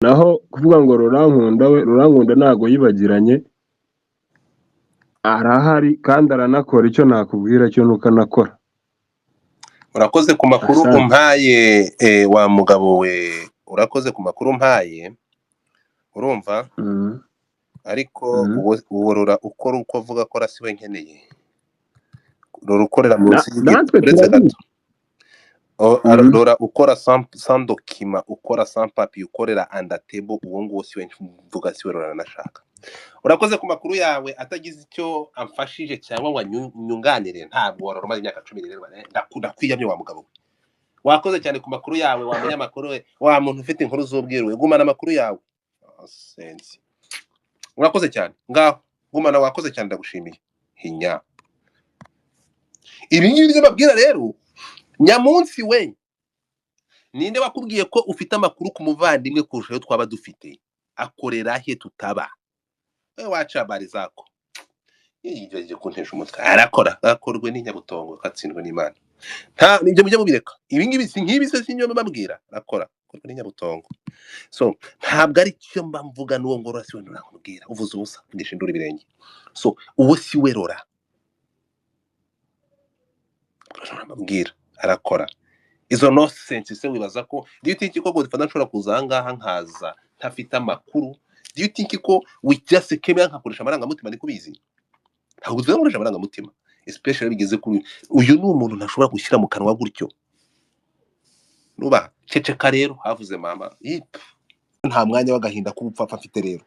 naho kuvuga ngo Rurankunda ntago yibagiranye, arahari kandi aranakora. Icyo nakubwira cyo nuko anakora. urakoze ku makuru Asante. umpaye wa mugabo we, urakoze ku makuru umpaye, urumva ariko uwo Rura ukora uko avuga ko si we nkeneye. Rura ukorera munsi y'igiti uretse gato. Rura ukora sans document, ukora sans papier, ukorera under table, uwo nguwo si we mvuga, si we Rura nashaka. Urakoze ku makuru yawe atagize icyo amfashije cyangwa ngo nyunganire. Ntabwo warora umaze imyaka 10 rero ndakunda kwiyamye wa mugabo. Wakoze cyane ku makuru yawe, wamenya amakuru we, wa muntu ufite inkuru z'ubwiru, gumana amakuru yawe. Sense. Urakoze cyane. Ngaho gumana, wakoze cyane, ndagushimiye. Hinya. Ibi ngibi byo babwira rero, nyamunsi we, ninde wakubwiye ko ufite amakuru ku muvandimwe kurusha yo twaba dufite? Akorera he tutaba? Wacha habari zako. Yijeje kuntesha umutwe. Arakorwe n'inyabutongo, katsindwe n'Imana. Nta nibyo mujye mubireka. Ibi ngibi si nkibi se sinyo babwira. Akorwe n'inyabutongo. So ntabwo ari cyo mba mvuga n'uwo ngoro si we nakubwira. Uvuze ubusa ngisha induru ibirenge. So uwo si we Rura. Mbabwira arakora. Izo nonsense se wibaza ko do you think ko Godfather nshobora kuzangaha nkaza ntafite amakuru? Do you think ko we just came nkakoresha amarangamutima ndikubizi? Ntabwo tuzamuresha amarangamutima, especially bigeze kuri uyu ni umuntu ntashobora gushyira mu kanwa gutyo. Nuba ceceka rero, havuze mama. Nta mwanya w'agahinda k'ubupfapfa mfite rero.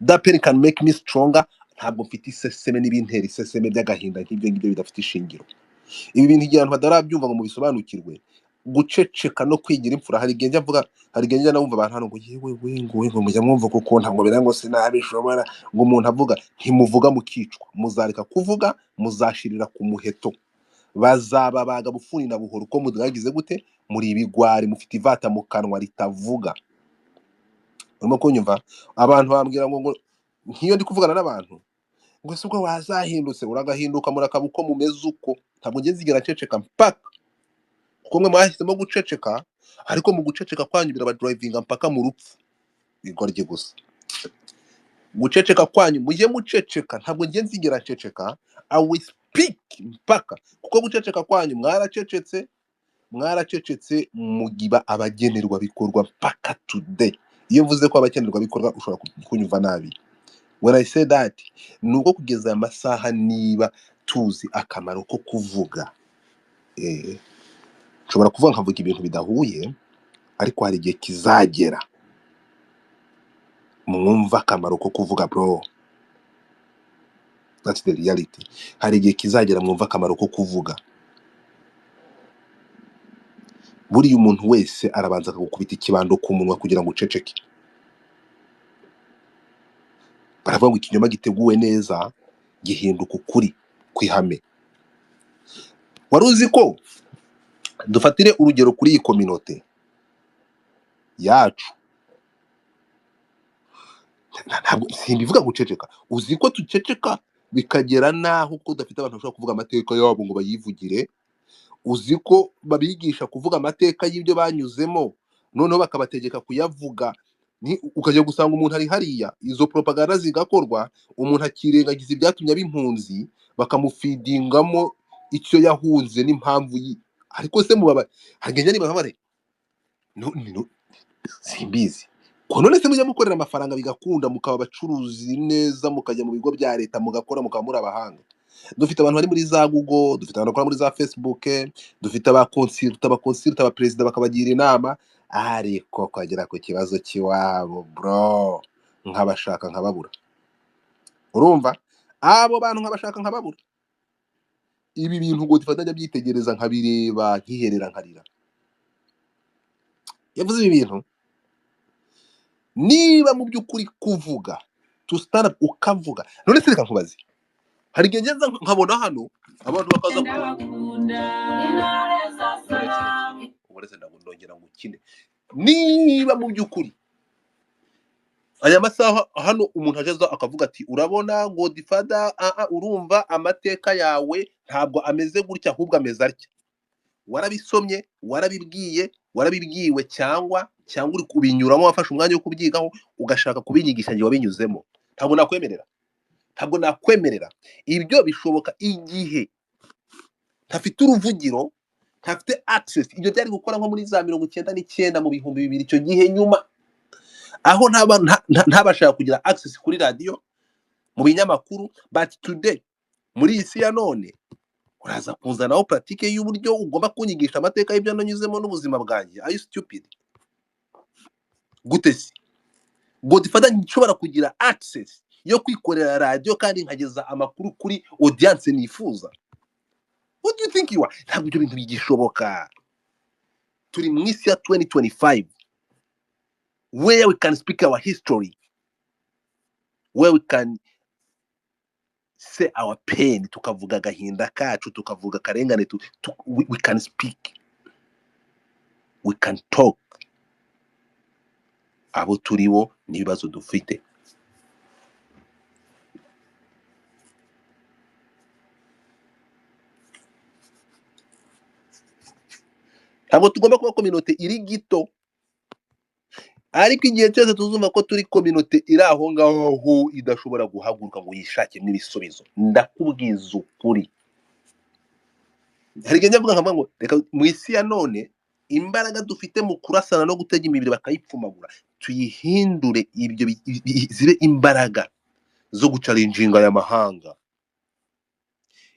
That pen can make me stronger. Ntabwo mfite iseseme n'ibintera iseseme by'agahinda nk'ibyo ngibyo bidafite ishingiro. Ibi bintu igihe abantu badarabyumva ngo mubisobanukirwe, guceceka no kwigira imfura. Hari igihe mvuga, hari igihe namumva abantu hano ngo yewe ngo mujya mwumva kuko ntabwo birango sinabishobora, ngo umuntu avuga ntimuvuga mukicwa, muzareka kuvuga, muzashirira ku muheto, bazababaga bufuni na buhoro uko mudagize gute, muri ibigwari, mufite ivata mu kanwa ritavuga. Urimo kunyumva? Abantu bambwira ngo nkiyo ndi kuvugana n'abantu ngo se ubwo wazahindutse, uragahinduka murakaba uko mumeze uko. Ntabwo ngiye zigera ceceka mpaka kuko mwe mwahisemo guceceka, ariko mu guceceka kwanyu biraba drivinga mpaka mu rupfu. Bigorye gusa guceceka kwanyu, mujye muceceka. Ntabwo ngiye zigera ceceka, I will speak mpaka, kuko guceceka kwanyu mwaracecetse mugiba abagenerwa bikorwa mpaka today. Iyo mvuze ko abakenerwa bikorwa ushobora kunyumva nabi. When I say that, nuko kugeza amasaha niba tuzi akamaro ko kuvuga, nshobora kuvuga nkavuga ibintu bidahuye, ariko hari igihe kizagera mwumva akamaro ko kuvuga bro. That's the reality. Hari igihe kizagera mwumva akamaro ko kuvuga. Buri umuntu wese arabanza akagukubita ikibando ku munwa kugira ngo uceceke. Baravuga ngo ikinyoma giteguwe neza gihinduka ukuri kwihame. Wari uzi ko, dufatire urugero kuri iyi kominote yacu, ntabwo simbivuga guceceka, uzi ko tuceceka bikagera naho ko udafite abantu bashobora kuvuga amateka yabo ngo bayivugire. Uzi ko babigisha kuvuga amateka y'ibyo banyuzemo, noneho bakabategeka kuyavuga. Ukajya gusanga umuntu ari hariya, izo propaganda zigakorwa, umuntu akirengagiza ibyatumye ab'impunzi, bakamufidingamo icyo yahunze n'impamvu ariko se mubaba hagenya niba babare simbizi ko none se mujya mukorera amafaranga bigakunda, mukaba abacuruzi neza, mukajya mu bigo bya leta mugakora, mukaba muri abahanga. Dufite abantu bari muri za Google, dufite abantu bakora muri za Facebook, dufite abakonsulta abaperezida bakabagira inama, ariko kwagera ku kibazo kiwabo bro nkabashaka nkababura. Urumva? Abo bantu nkabashaka nkababura. Ibi bintu ngo dufatanya byitegereza nkabireba nkiherera nkarira. Yavuze ibi bintu, niba mu by'ukuri kuvuga to stand up ukavuga, none se reka nkubaze, hari igihe ngenza nkabona hano abantu bakaza uretse ndongera ngo ukine. Niba mu by'ukuri aya masaha hano umuntu ageza akavuga ati urabona Godfather urumva amateka yawe ntabwo ameze gutya ahubwo ameze atya, warabisomye, warabibwiwe cyangwa uri kubinyuramo, wafashe umwanya wo kubyigaho ugashaka kubinyigisha ngiye wabinyuzemo. Ntabwo nakwemerera. Ibyo bishoboka igihe ntafite uruvugiro, ntafite access. Ibyo byari gukora nko muri za 99 mu bihumbi 2000 icyo gihe nyuma, aho ntabashaka kugira access kuri radio, mu binyamakuru. But today muri isi ya none uraza kuzanaho pratique y'uburyo ugomba kunyigisha amateka y'ibyo nanyuzemo n'ubuzima bwanjye. Are you stupid? Gute si Godfather nshobora kugira access yo kwikorera radio kandi nkageza amakuru kuri audience nifuza? What do you think you are? Ntabwo ibyo bintu bigishoboka. Turi mu isi ya 2025 where we can speak our history, where we can say our pain, tukavuga agahinda kacu, tukavuga karengane, we can speak, we can talk. Abo turibo nibibazo dufite. Ntabwo tugomba kuba communauté iri gito, ariko igihe cyose tuzumva ko turi communauté iri aho ngaho idashobora guhaguruka ngo yishakemo ibisubizo, ndakubwiza ukuri. Hari igihe nyavuga nkamwe ngo reka mu isi ya none imbaraga dufite mu kurasana no gutega imibiri bakayipfumagura, tuyihindure ibyo zibe imbaraga zo gucarinjinga aya mahanga.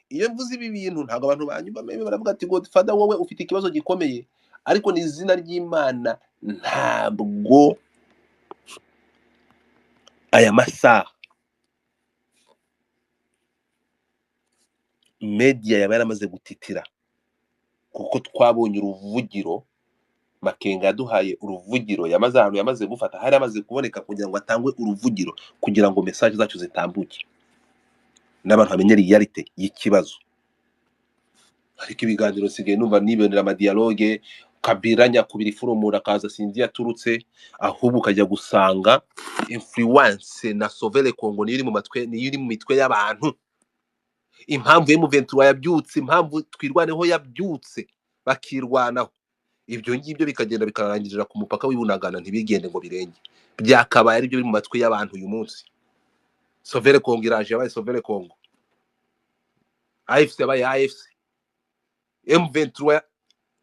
Iyo mvuze ibi bintu ntabwo abantu banyumva, baravuga ati Godfather wowe ufite ikibazo gikomeye, ariko ni izina ry'Imana ntabwo aya masaha media yaba yaramaze gutitira, kuko twabonye uruvugiro. Makenga yaduhaye uruvugiro, yamaze gufata, hari amaze kuboneka kugira ngo atangwe uruvugiro, kugira ngo message zacu zitambuke n'abantu bamenye reality y'ikibazo. Ariko ibiganiro sigaye numva nibonera ama dialogue, Kabila nyakubiri furumura kaza sinzi yaturutse, ahubwo ukajya gusanga influence na Sauveur Congo niyo iri mu mitwe y'abantu. Impamvu M23 yabyutse, impamvu twirwaneho yabyutse, bakirwanaho. Ibyo ngibyo bikagenda bikarangirira ku mupaka w'Ibunagana, ntibigende ngo birenge. Byakabaye ari byo biri mu matwi y'abantu uyu munsi. Sauveur Congo iraje, yabaye Sauveur Congo. AFC yabaye AFC. M23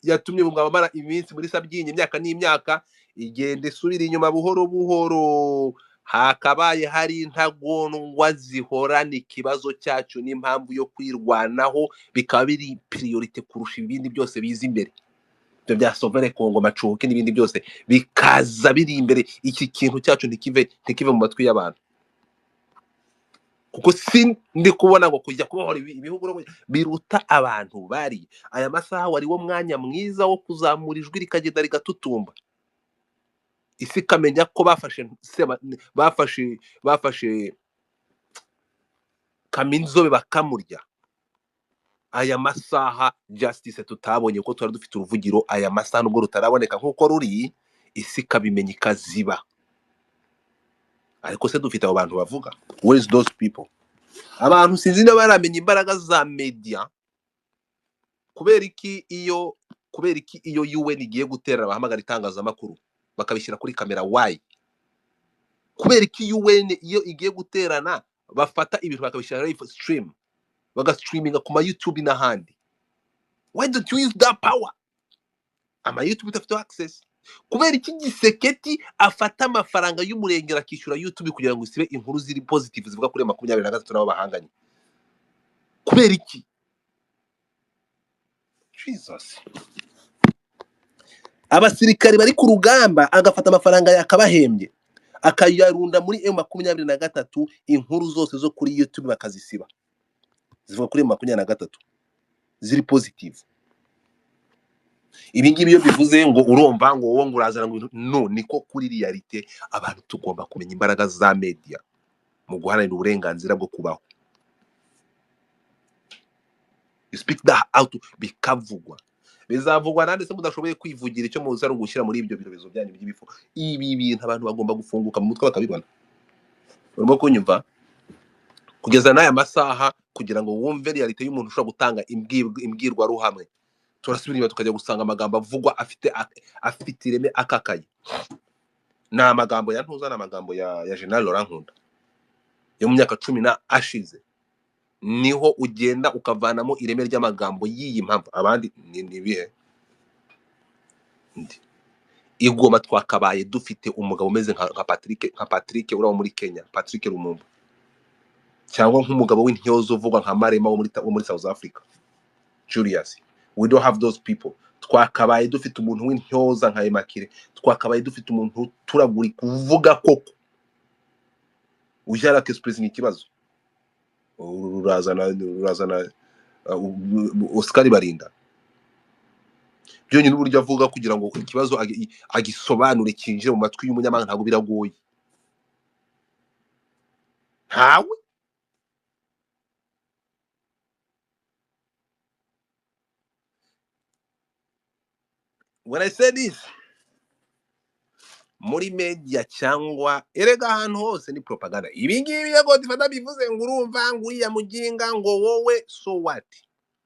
yatumye bumwamara iminsi muri Sabyinyo, imyaka n'imyaka, igende subira inyuma buhoro buhoro. Hakabaye hari intagondwa zihorana ikibazo cyacu n'impamvu yo kwirwanaho, bikaba biri priority kurusha ibindi byose biza imbere. Ibyo bya Sauveur Congo, Macuke n'ibindi byose bikaza biri imbere. Iki kintu cyacu ntikive mu matwi y'abantu, kuko ndi kubona ngo kujya kubohora ibihugu biruta abantu bari. Aya masaha wari wo mwanya mwiza wo kuzamura ijwi rikagenda rigatutumba, isi kamenya ko bafashe Kaminzobe bakamurya. Aya masaha justice tutabonye ko twari dufite uruvugiro, aya masaha nubwo rutaraboneka nkuko ruri, isi kabimenya ikaziba. Ariko se dufite abo bantu bavuga? Where is those people? Abantu sinzi niba baramenya imbaraga za media. Kubera iki iyo UN igiye gutera bahamagara itangazamakuru bakabishyira kuri kamera? Why? Kubera iki UN iyo igiye guterana bafata ibintu bakabishyira live stream, bagastreaminga ku ma YouTube n'ahandi? Why don't you use that power? Ama YouTube utafite access. Kubera iki Giseketi afata amafaranga y'umurengera akishyura YouTube kugira ngo isibe inkuru ziri positive zivuga kuri 23 nabo bahanganye? Kubera iki? Jesus. Abasirikari bari ku rugamba agafata amafaranga yakabahembye akayarunda muri M23, inkuru zose zo kuri YouTube bakazisiba zivuga kuri M23 ziri positive. Ibi ngibi iyo bivuze ngo urumva ngo wowe ngo urazana ngo no, niko kuri reality. Abantu tugomba kumenya imbaraga za media mu guharanira uburenganzira bwo kubaho. You speak that out, bikavugwa, bizavugwa nande se mudashoboye kwivugira icyo muza ari gushyira muri ibyo birobezo byanyu by'ibifu. Ibi bintu abantu bagomba gufunguka mu mutwe bakabibona. Urimo kunyumva? Kugeza n'aya masaha kugira ngo wumve reality y'umuntu ushobora gutanga imbwirwa ruhamwe, turasubira inyuma tukajya gusanga amagambo avugwa afite ireme akakaye. Ni amagambo ya ntuza, ni amagambo ya General Laurent Nkunda yo mu myaka 10 ashize. Niho ugenda ukavanamo ireme ry'amagambo y'iyi mpamvu. Abandi ni bihe ndi Igoma twakabaye dufite umugabo umeze nka Patrick uraho muri Kenya, Patrick Lumumba, cyangwa nk'umugabo w'intyozo uvugwa nka Marema wo muri South Africa, Julius. We don't have those people. Twakabaye dufite umuntu w'intyoza nka Emakire, twakabaye dufite umuntu turaguri kuvuga koko ujara express ni kibazo. Urazana Oscar Barinda byonye n'uburyo avuga kugira ngo ikibazo agisobanure kinjire mu matwi y'umunyamahanga, ntabwo biragoye. Hawe when I say this, muri media cyangwa erega ahantu hose ni propaganda. Ibi ngibi yego difata bivuze ngo urumva ngo uriya muginga ngo wowe, so what?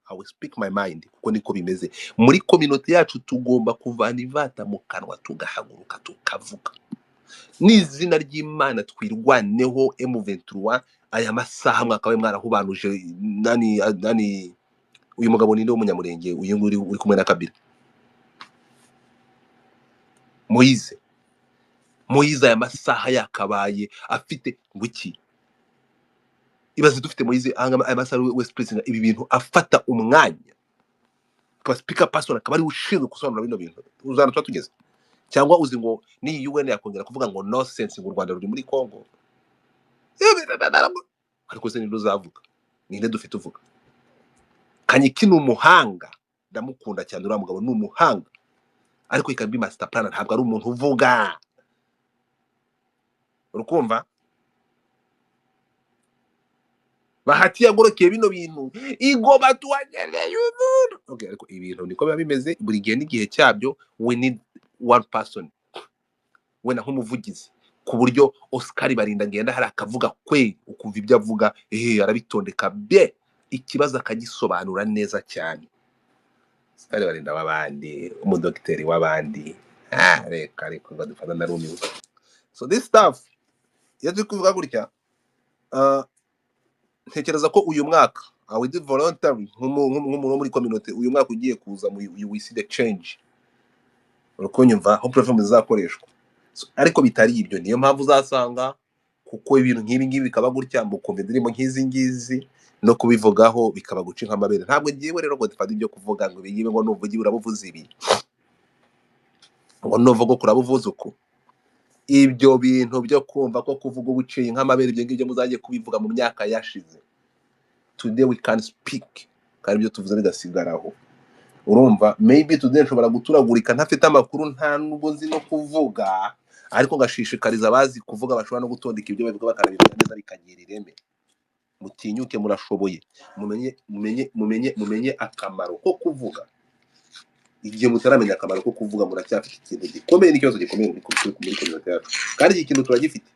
I will speak my mind kuko niko bimeze. Muri community yacu tugomba kuvana ivata mu kanwa tugahaguruka tukavuga n'izina ry'Imana twirwaneho. M23 aya masaha mwakawe mwarahubanuje nani uyu mugabo ninde w'umunyamurenge uyu nguri uri kumwe na Kabila, Moise aya masaha yakabaye afite nguki. Ibaze dufite Moise aya masaha West President ibi bintu afata umwanya kwa speaker person akaba ari ushinzwe gusobanura bino bintu. Uzana tugeze cyangwa uzi ngo ni UN yakongera kuvuga ngo no sense ngo Rwanda ruri muri Congo, ariko se nindo zavuga ninde dufite uvuga. Kanyiki ni umuhanga, ndamukunda cyane uriya mugabo, ni umuhanga, ariko ikambi master plan ntabwo ari umuntu uvuga. Urukumva bahati yagorokeye bino bintu Igoma tuwagereye umuntu. Okay, ariko ibintu niko biba bimeze. Buri gihe n'igihe cyabyo. We need one person, we na nk'umuvugizi, ku buryo Oscar Barinda ngenda hari akavuga kwe ukumva ibyo avuga arabitondeka be, ikibazo akagisobanura neza cyane. Oscar Barinda wabandi, umudokiteri wabandi, reka ariko badufana na Rumi. So this stuff yaje kuvuga gutya, ntekereza ko uyu mwaka we did voluntary nk'umuntu muri community, uyu mwaka ugiye kuza we see the change. Urukunyumva aho platform zizakoreshwa, ariko bitari ibyo. Niyo mpamvu uzasanga kuko ibintu nk'ibi ngibi bikaba gutya mu kumva indirimbo nk'izi ngizi no kubivugaho bikaba guca nk'amabere. Ntabwo ngiye rero ngo dufate ibyo kuvuga ngo bigibe ngo nuvugi urabuvuza ibi ngo nuvuga ko urabuvuza uko. Ibyo bintu byo kumva ko kuvuga ubuciye nk'amabere ibyo ngibyo muzagiye kubivuga mu myaka yashize. Today we can speak, kandi ibyo tuvuze bigasigaraho. Urumva maybe today nshobora guturagurika ntafite amakuru nta nubwo nzi no kuvuga, ariko ngashishikariza abazi kuvuga bashobora no gutondeka ibyo bavuga bakanabivuga neza bikagira ireme. Mutinyuke, murashoboye, mumenye akamaro ko kuvuga. Igihe mutaramenya akamaro ko kuvuga muracyafite ikintu gikomeye n'ikibazo gikomeye muri community yacu, kandi iki kintu turagifite.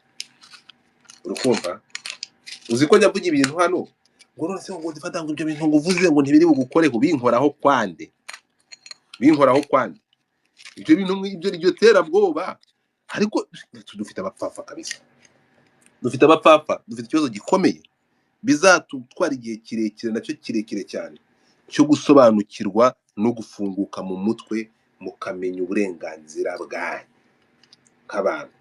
Urukumva uzi ko nyavuga ibintu hano ngo none se ngo difata ngo ibyo bintu ngo uvuze ngo ntibiri bugukoreho binkoraho kwande, ibyo bintu ibyo ryo terabwoba. Ariko dufite abapfafa kabisa, dufite ikibazo gikomeye bizatutwara igihe kirekire, nacyo kirekire cyane, cyo gusobanukirwa no gufunguka mu mutwe mukamenya uburenganzira bwanyu nk'abantu.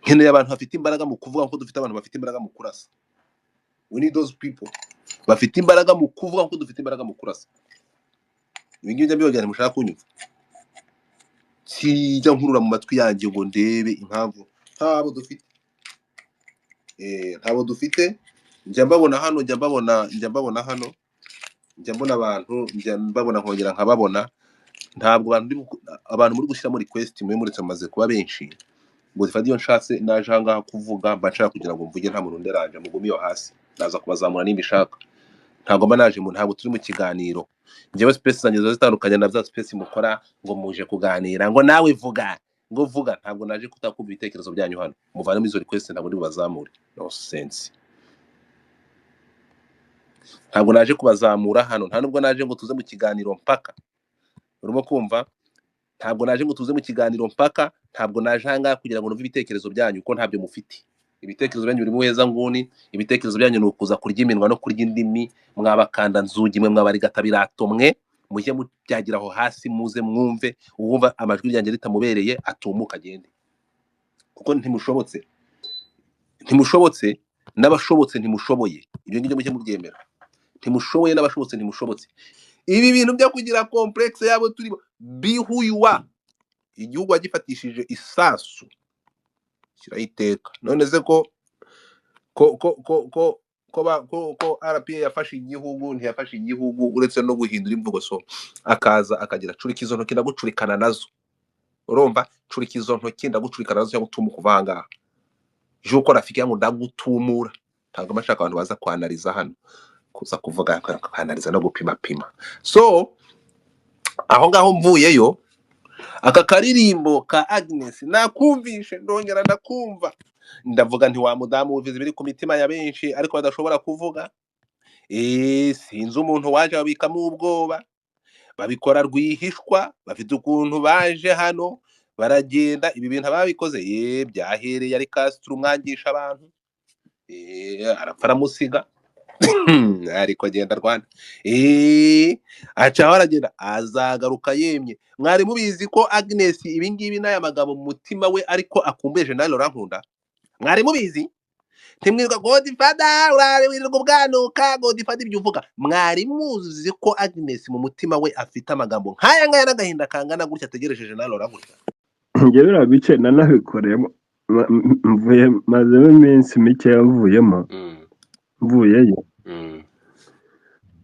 Nkeneye abantu bafite imbaraga mu kuvuga ko dufite abantu bafite imbaraga mu kurasa. We need those people bafite imbaraga mu kuvuga ko dufite imbaraga mu kurasa. Ibi ngibi byabyo mushaka kunyumva kijya nkurura mu matwi yanjye ngo ndebe impamvu ntabo dufite. Njya mbabona hano, njya mbabona hano, njya mbona abantu, njya mbabona nkongera nkababona. Ntabwo abantu muri gushyira muri request muri maze kuba benshi ngo difata iyo nshatse naje hanga kuvuga mbashaka kugira ngo mvuge nta muntu nderaje mugumiyo hasi, naza kubazamura nimbishaka. Ntabwo mba naje mu ntabwo turi mu kiganiro. Njyewe space zanjye zitandukanye na za space mukora ngo muje kuganira ngo nawe vuga ngo vuga. Ntabwo naje kutakumva ibitekerezo byanyu hano, muvane muri izo request ntabwo ndi bubazamure. No sense. ntabwo naje kubazamura hano, nta nubwo naje ngo tuze mu kiganiro mpaka, urimo kumva, ntabwo naje ngo tuze mu kiganiro mpaka, ntabwo naje ahangaha kugira ngo numve ibitekerezo byanyu ko ntabyo mufite. Ibitekerezo byanyu biri mu heza nguni, ibitekerezo byanyu ni ukuza kurya iminwa no kurya indimi, mwabakanda nzugi mwe, mwabarigata birato mwe, mujye mubyagira aho hasi, muze mwumve, uwumva amajwi ryanjye ritamubereye atumuka agende, kuko ntimushobotse n'abashobotse ntimushoboye, ibyo ngibyo mujye mubyemera, ntimushoboye n'abashobotse ntimushobotse. Ibi bintu byo kugira complexe yabo turi bihuywa, igihugu wagifatishije isasu kirayiteka. None se ko RPA yafashe igihugu, ntiyafashe igihugu uretse no guhindura imvugo, so akaza akagira curika izo ntoki ndagucurikana nazo, urumva, curika izo ntoki ndagucurikana nazo cyangwa utumuka uvangaha, juko rafiki yangu ndagutumura. Ntabwo mashaka abantu baza kwanariza hano, kuza kuvuga kwanariza no gupima pima. So aho ngaho mvuyeyo, aka karirimbo ka Agnes nakumvishe, ndongera ndakumva, ndavuga nti wa mudamu uvize biri ku mitima ya benshi ariko badashobora kuvuga. Sinzi umuntu waje babikamo ubwoba, babikora rwihishwa, bafite ukuntu baje hano baragenda. Ibi bintu ababikoze byahereye ari Castro umwangisha abantu, arapfa aramusiga ariko agenda Rwanda, acaho aragenda azagaruka yemye. Mwari mubizi ko Agnes ibingibi n'aya magambo mu mutima we ariko akumbuye General Laurent Nkunda? Mwari mubizi? Ntimwirirwa Godfather urare wirirwa ubwanuka Godfather ibyo uvuga. Mwari muzi ko Agnes mu mutima we afite amagambo nk'aya ngaya n'agahinda kangana gutya ategereje General Laurent Nkunda? Njye biriya bice nanabikoreyemo, mvuye mazemo iminsi mike yavuyemo, mvuyeyo,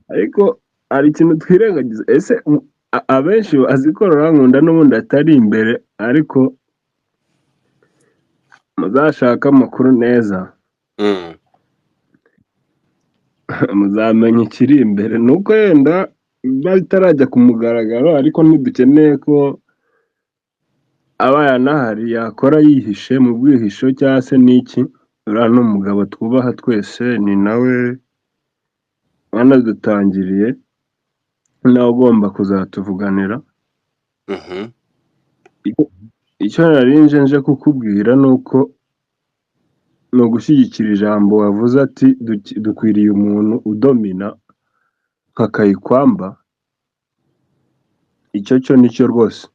ariko hari ikintu twirengagiza. Ese abenshi bazi ko Laurent Nkunda n'ubundi atari imbere, ariko muzashaka amakuru neza muzamenya ikiri imbere. Nuko yenda bitarajya ku mugaragaro, ariko ntidukeneye ko aba yanahari yakora yihishe mu bwihisho cyangwa se n'iki. Uriya ni umugabo twubaha twese, ni nawe wanadutangiriye, nawe ugomba kuzatuvuganira. Icyo narinje nje kukubwira ni uko ni ugushyigikira ijambo wavuze ati dukwiriye umuntu udomina nka Kayikwamba. Icyo nicyo rwose,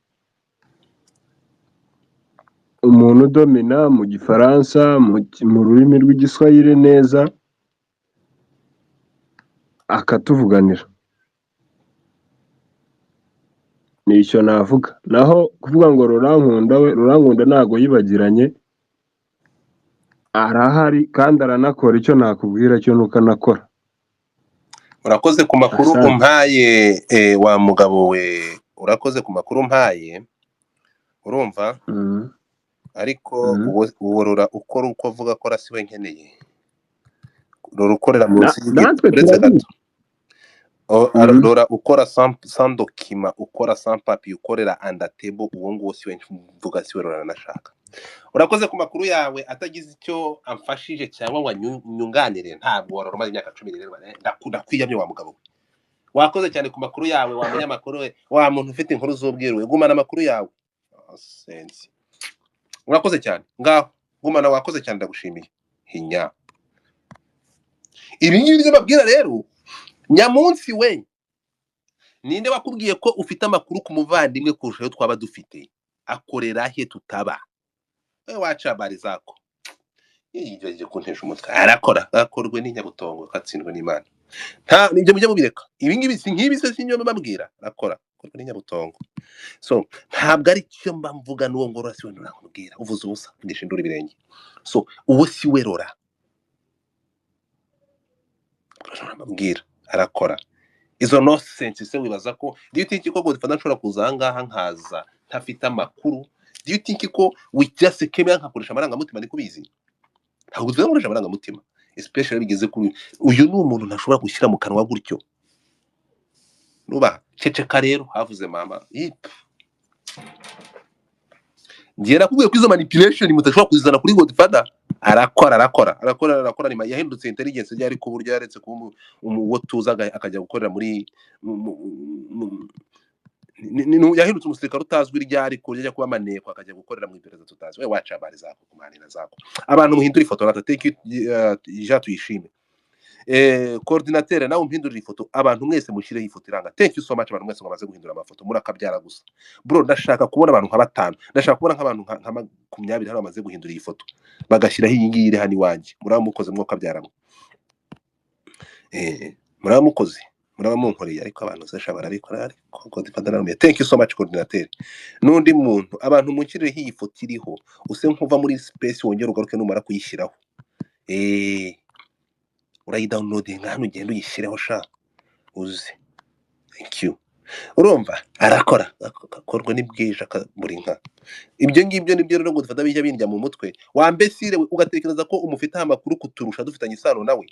umuntu udomina mu gifaransa, mu rurimi rw'igiswahili neza, akatuvuganira. Nicyo navuga. Naho kuvuga ngo Laurent Nkunda ntago yibagiranye, arahari kandi aranakora. Icyo nakubwira cyo nuko anakora. Urakoze ku makuru umpaye, wa mugabo we, urakoze ku makuru umpaye, urumva. Ariko uworora ukora uko avuga ko rasi we nkeneye, ukorera munsi y'igiti gato, rora ukora sans document, ukora sans papier, ukorera under table, uwo nguwo si we mvuga, si we rora nashaka. Urakoze ku makuru yawe atagize icyo amfashije cyangwa ngo nyunganire. Ntabwo warora umaze imyaka 10 rero, ndakwiyamye wa mugabo we. Wakoze cyane ku makuru yawe, wamenya amakuru we, wa muntu ufite inkuru z'ubwirwe, gumana amakuru yawe. Sense urakoze cyane, ngaho gumana, wakoze cyane, ndagushimiye. Hinya ibi ngibi byo babwira rero nyamunsi we, ninde wakubwiye ko ufite amakuru ku muvandimwe kurusha yo twaba dufite? Akorera he tutaba? We waca habari zako, yijeje kuntesha umutwe. Akorwe n'inyabutongo, katsindwe n'Imana. Nta nibyo mujye mubireka. Ibi ngibi si nkibi se sinyo babwira, akorwe n'inyabutongo. So ntabwo ari cyo mba mvuga n'uwo ngoro si we nturakubwira, uvuze ubusa ngisha indura ibirenge. So uwo si we rora mbabwira, arakora izo nonsense. Se wibaza ko, do you think ko Godfather nshobora kuzangaha nkaza ntafite amakuru? Do you think ko witjase kemera nkakoresha amarangamutima? Ndikubizi ntabwo tuzamuresha amarangamutima, especially bigeze kuri uyu ni umuntu ntashobora gushyira mu kanwa gutyo. Nuba ceceka rero, havuze mama. ngiye nakubwiye ko izo manipulation mutashobora kuzizana kuri Godfather. Arakora nyuma yahindutse intelligence yari ku buryo yaretse kuba uwo tuza akajya gukorera muri yahindutse umusirikare utazwi ryari ku buryo ajya kuba maneko akajya gukorera mu iperereza tutazi. We waca abari zako kumanira zako abantu muhindura ifoto nata take you tuyishime. Coordinateur nawe umpindurira ifoto, abantu mwese mushireho ifoto iranga. Thank you so much abantu mwese mwamaze guhindura amafoto murakabyara gusa bro. Ndashaka kubona abantu nka 5, ndashaka kubona nk'abantu nka 20 hano bamaze guhindura iyi foto bagashyiraho iyi ngiyi iri hano iwanjye. Muraba mukoze mwokabyaramo, muraba mukoze, muraba munkoreye, ariko abantu sasha barabikora. Ariko Godfather nawe thank you so much coordinateur. Nundi muntu abantu munshireho iyi foto iriho use nkuva muri space wongera ugaruke numara kuyishyiraho urayidownloading hano ugenda uyishireho sha uze. Thank you. Urumva arakora akorwa n'ibwije akaburi nka ibyo ngibyo nibyo rero Godfather bijya bindya mu mutwe wambesire ugatekereza ko umufite amakuru kuturusha dufitanye isano nawe.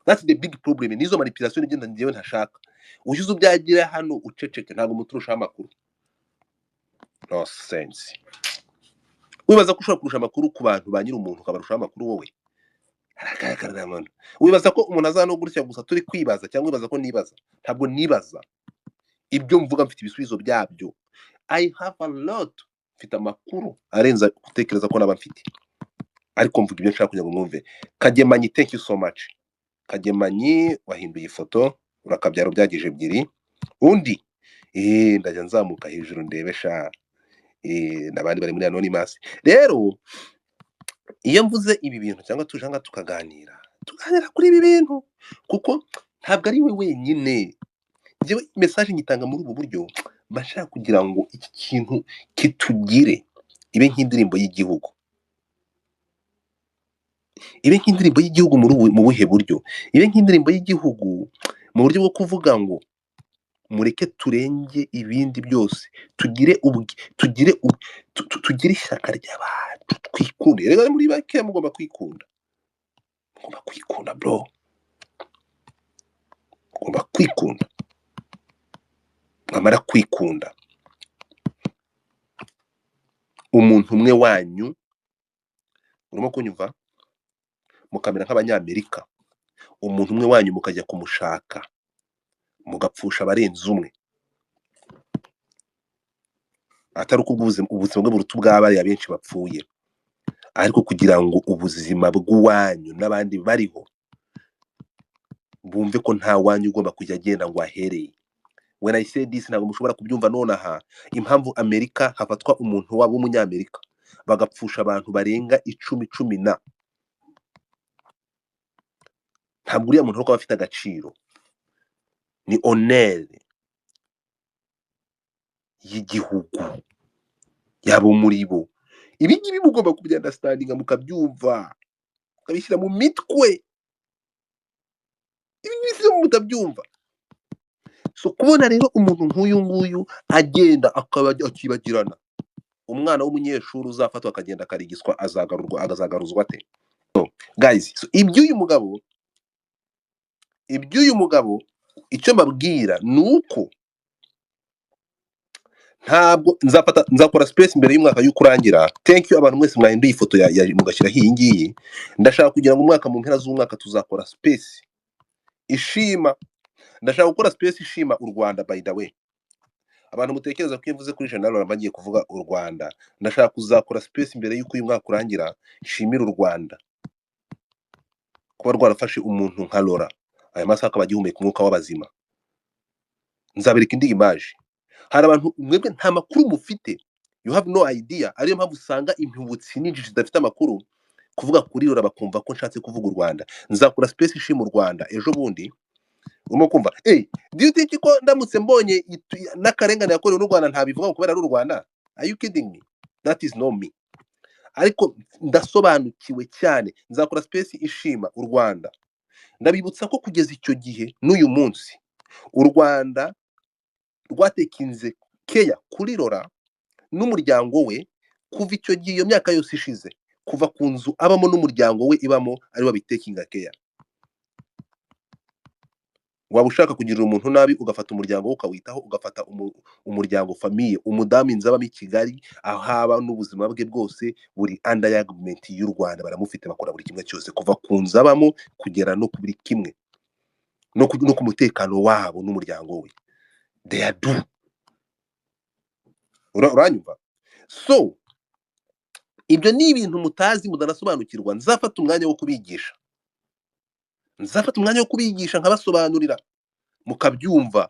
That's the big problem. Nizo manipulation igenda ngiyewe ntashaka. Ushize ubyagira hano uceceke ntago muturusha amakuru. No sense. Wibaza ko ushobora kurusha amakuru ku bantu banyira umuntu ukabarusha amakuru wowe. Arakakara mano. Wibaza ko umuntu azano gutya gusa turi kwibaza cyangwa wibaza ko nibaza. Ntabwo nibaza. Ibyo mvuga mfite ibisubizo byabyo. I have a lot. Mfite amakuru arenza gutekereza ko naba mfite. Ariko mvuga ibyo nshaka kugira ngo mwumve. Kagemanyi thank you so much. Kagemanyi wahinduye ifoto urakabyaro byagije ebyiri. Undi ndajya nzamuka hejuru ndebesha nabandi bari muri anonymous. Rero iyo mvuze ibi bintu cyangwa tujanga tukaganira kuri ibi bintu kuko ntabwo ari we wenyine. Jewe message nyitanga muri ubu buryo bashaka kugira ngo iki kintu kitugire ibe nk'indirimbo y'igihugu. Ibe nk'indirimbo y'igihugu mu buhe buryo? Ibe nk'indirimbo y'igihugu mu buryo bwo kuvuga ngo mureke turenge ibindi byose, tugire ishyaka ry'abantu twikunde. Rega muri bake mugomba kwikunda, mugomba kwikunda bro, mugomba kwikunda. Mwamara kwikunda umuntu umwe wanyu urimo kunyumva mukamera nk'abanyamerika, umuntu umwe wanyu mukajya kumushaka mugapfusha abarenze umwe, atari uko ubuzima bwe buruta ubw'abari abenshi bapfuye, ariko kugira ngo ubuzima bw'uwanyu n'abandi bariho bumve ko nta wanyu ugomba kujya agenda ngo ahereye. When I say this ntabwo mushobora kubyumva nonaha impamvu Amerika hafatwa umuntu wabo w'umunyamerika bagapfusha abantu barenga 10 na ntabwo uriya muntu uko bafite agaciro. Ni honneur y'igihugu yabo muri bo. Ibi ngibi mugomba kubyandastandinga mukabyumva ukabishyira mu mitwe. Ibi ngibi si mutabyumva. So kubona rero umuntu nk'uyu nguyu agenda akibagirana, umwana w'umunyeshuri uzafatwa akagenda akarigiswa azagaruzwa ate? So guys, so iby'uyu mugabo icyo mbabwira nuko ntabwo nzakora space imbere y'umwaka y'ukurangira. Thank you abantu mwese mwahinduye ifoto mugashyira iyi ngiyi. Ndashaka kugira ngo umwaka mu mpera z'umwaka tuzakora space ishima. Ndashaka gukora space ishima u Rwanda. By the way, abantu mutekereza ko mvuze kuri General bagiye kuvuga u Rwanda, ndashaka kuzakora space imbere y'uko uyu mwaka urangira shimira u Rwanda kuba rwarafashe umuntu nka Laura aya masaka bagihumeka umwuka w'abazima. Nzabereka indi image. Hari abantu mwebwe nta makuru mufite, you have no idea. Ariyo mpamvu usanga impubutsi n'injiji zidafite amakuru kuvuga kuri Laura bakumva ko nshatse kuvuga u Rwanda. Nzakora space ishima u Rwanda ejo bundi. Urimo kumva do you think ko ndamutse mbonye n'akarengane yakorewe n'u Rwanda ntabivuga kubera ari u Rwanda? Are you kidding me? That is not me. Ariko ndasobanukiwe cyane. Nzakora space ishima u Rwanda. Ndabibutsa ko kugeza icyo gihe n'uyu munsi u Rwanda rwatekinze keya kuri Laura n'umuryango we kuva icyo gihe iyo myaka yose ishize, kuva ku nzu abamo n'umuryango we ibamo ari wa bitekinga keya. waba ushaka kugirira umuntu nabi ugafata umuryango we ukawitaho, ugafata umuryango famiye, umudamu inzu abamo i Kigali, aho haba n'ubuzima bwe bwose buri under ya government y'u Rwanda, baramufite, bakora buri kimwe cyose kuva ku nzu abamo kugera no kuri kimwe, no ku mutekano wabo n'umuryango we, they are do. Uranyumva? So ibyo ni ibintu mutazi mudanasobanukirwa, nzafata umwanya wo kubigisha, nkabasobanurira mukabyumva,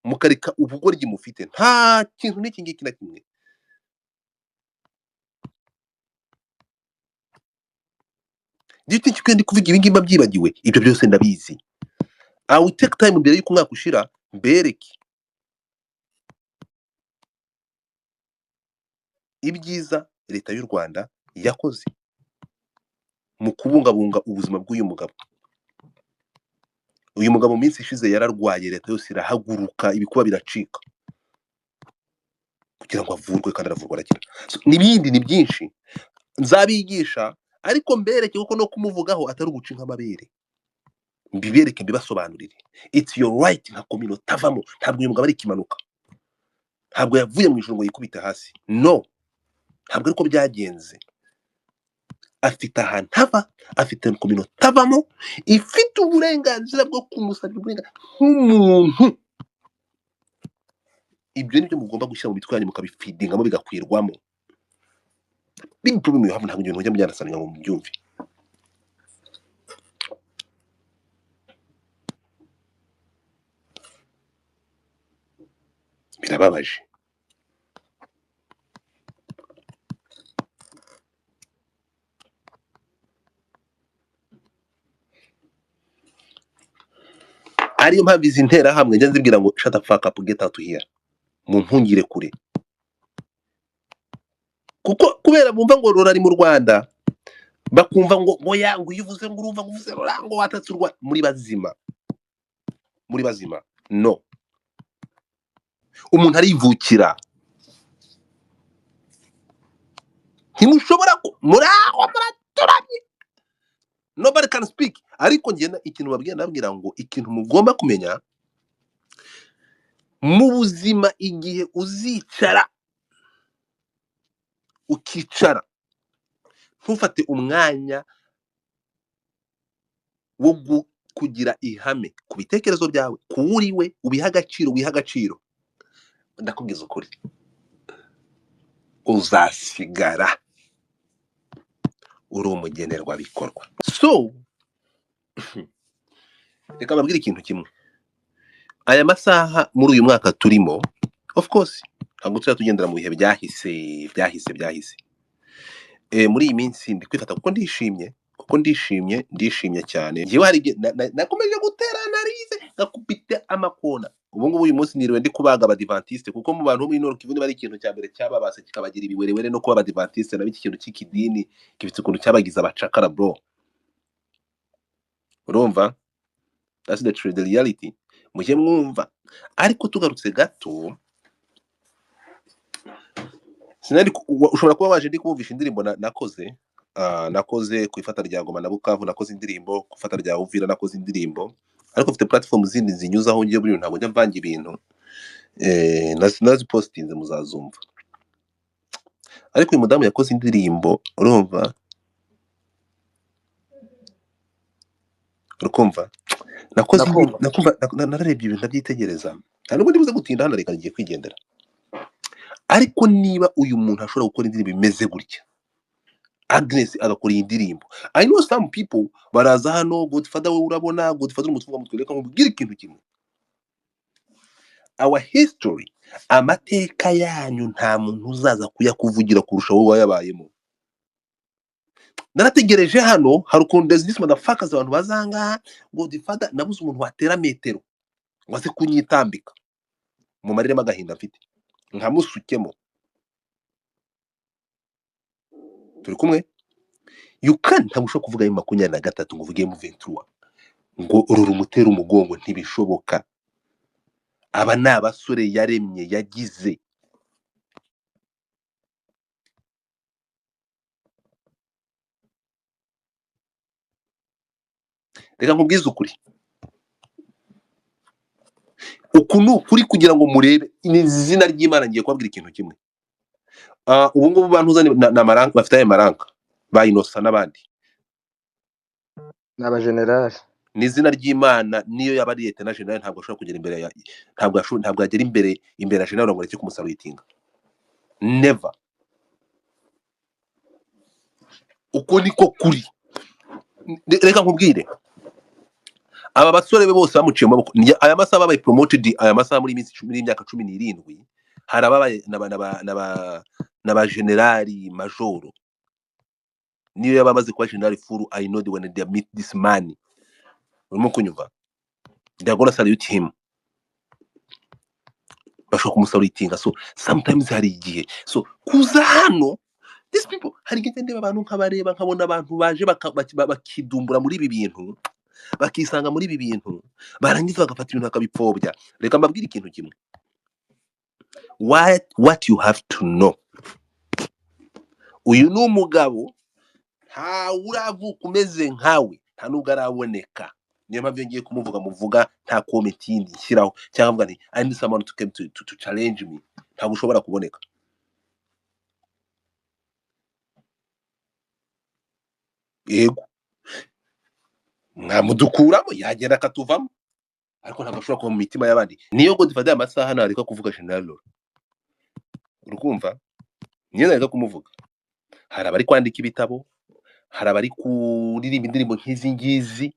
mukareka ubugoryi mufite. Nta kintu n'iki ngiki na kimwe. Do you think ko ndi kuvuga ibi ngibi mbyibagiwe? Ibyo byose ndabizi. I will take time mbere y'uko umwaka ushira mbereke ibyiza leta y'u Rwanda yakoze mu kubungabunga ubuzima bw'uyu mugabo. Uyu mugabo mu minsi ishize yararwaye, leta yose irahaguruka, ibikuba biracika kugira ngo avurwe, kandi aravurwa arakira. N'ibindi ni byinshi nzabigisha, ariko mbereke kuko no kumuvugaho atari uguca nk'amabere, mbibereke, mbibasobanurire. It's your right nka komino tavamo. Ntabwo uyu mugabo ari ikimanuka, ntabwo yavuye mu ijuru ngo yikubite hasi, no, ntabwo ariko byagenze. Afite ahantu hava, afite komino tavamo, ifite uburenganzira bwo kumusabira uburenganzira nk'umuntu. Ibyo nibyo mugomba gushyira mu mitwe yanyu, mukabifidingamo bigakwirwamo. Big problem you have, ntabwo ibintu mujya mujyanasanga ngo mubyumve. Birababaje. Ariyo mpamvu izi nterahamwe njya nzibwira ngo shut the fuck up, get out here, mumpungire kure. Kuko kubera bumva ngo Rora ari mu Rwanda, bakumva ngo oya, ngo iyo uvuze ngo urumva ngo uvuze Rora ngo watatse u Rwanda. Muri bazima, no. Umuntu arivukira, ntimushobora muraho muraturanye, nobody can speak. Ariko ngenda ikintu babwira, ndabwira ngo ikintu mugomba kumenya mu buzima, igihe uzicara ukicara, ntufate umwanya wo kugira ihame ku bitekerezo byawe, kuwuriwe ubiha agaciro, wiha agaciro, ndakubwiza ukuri, uzasigara uri umugenerwa bikorwa. So reka babwire ikintu kimwe, aya masaha muri uyu mwaka turimo, of course ntabwo tujya tugendera mu bihe byahise. Muri iyi minsi ndi kwifata kuko ndishimye cyane. Njyewe hari nakomeje gutera analize ngakubita amakona. Ubu ngubu uyu munsi niriwe ndi kubaga abadivantiste, kuko mu bantu b'Intore Kivu bari ikintu cya mbere cyababase kikabagira ibiwerewere no kuba abadivantiste, na biki kintu cy'ikidini gifite ukuntu cyabagize abacakara bro. Urumva? That's the reality. Mujye mwumva. Ariko tugarutse gato, ushobora kuba waje ndi kumvisha indirimbo nakoze ku ifata rya Goma na Bukavu, nakoze indirimbo ku ifata rya Uvira, nakoze indirimbo, ariko mfite platform zindi zinyuzaho ngiye buri ntabwo njya mvanga ibintu, nazipostinze muzazumva. Ariko uyu mudamu yakoze indirimbo, urumva, urukumva, nararebye ibintu ndabyitegereza, nta nubwo ndibuze gutinda hano, reka ngiye kwigendera. Ariko niba uyu muntu ashobora gukora indirimbo imeze gutya, Agnes agakora iyi ndirimbo, I know some people baraza hano, Godfather we urabona, Godfather umutunga mutwe, reka nkubwire ikintu kimwe, our history, amateka yanyu nta muntu uzaza kuyakuvugira kurusha wowe wayabayemo. Narategereje hano, hari ukuntu there's this motherfuckers abantu bazanga Godfather, nabuze umuntu watera metero ngo aze kunyitambika mu mariremo agahinda mfite, nkamusukemo. Turi kumwe? You can't, ntabwo ushobora kuvuga ayo 23 ngo uvuge mu 23 ngo urura umutera umugongo, ntibishoboka. Aba ni abasore yaremye, yagize. Reka nkubwize ukuri, uku ni ukuri kugira ngo murebe ni izina ry'Imana. Ngiye kubabwira ikintu kimwe. Ubu ngubu bantuza na maranka bafite ayo maranka ba Innocent n'abandi n'abajenerali ni izina ry'Imana. Niyo yaba ari Lieutenant General ntabwo ashobora kugera imbere ya ntabwo agera imbere ya General ngo areke kumusalutinga. Never. Uko niko kuri. Reka nkubwire, aba basore be bose bamuciye mu maboko. Aya masaha babaye promoted, aya masaha muri imyaka 17 harababaye n'aba generali majoro. Niyo yaba amaze kuba general furu, I know when they meet this man, urimo kunyumva, they are gonna salute him, bashaka kumusalutinga. So sometimes hari igihe so kuza hano these people hari igihe ndeba abantu nkabareba nkabona abantu baje bakidumbura muri ibi bintu, bakisanga muri ibi bintu, barangiza bagafata ibintu bakabipfobya. Reka mbabwire ikintu kimwe, what you have to know, uyu ni umugabo nta uravuka umeze nkawe, nta nubwo araboneka. Niyo mpamvu ngiye kumuvuga muvuga nta comment yindi nshyiraho cyangwa mvuga ni I need someone to come to challenge me. Ntabwo ushobora kuboneka. Yego mwamudukuramo yagera akatuvamo, ariko ntabwo ashobora kuba mu mitima y'abandi. Niyo ngo dufate amasaha nareka kuvuga General Loro, urukumva, niyo nareka kumuvuga. Hari abari kwandika ibitabo, hari abari kuririmba indirimbo nk'izi ngizi,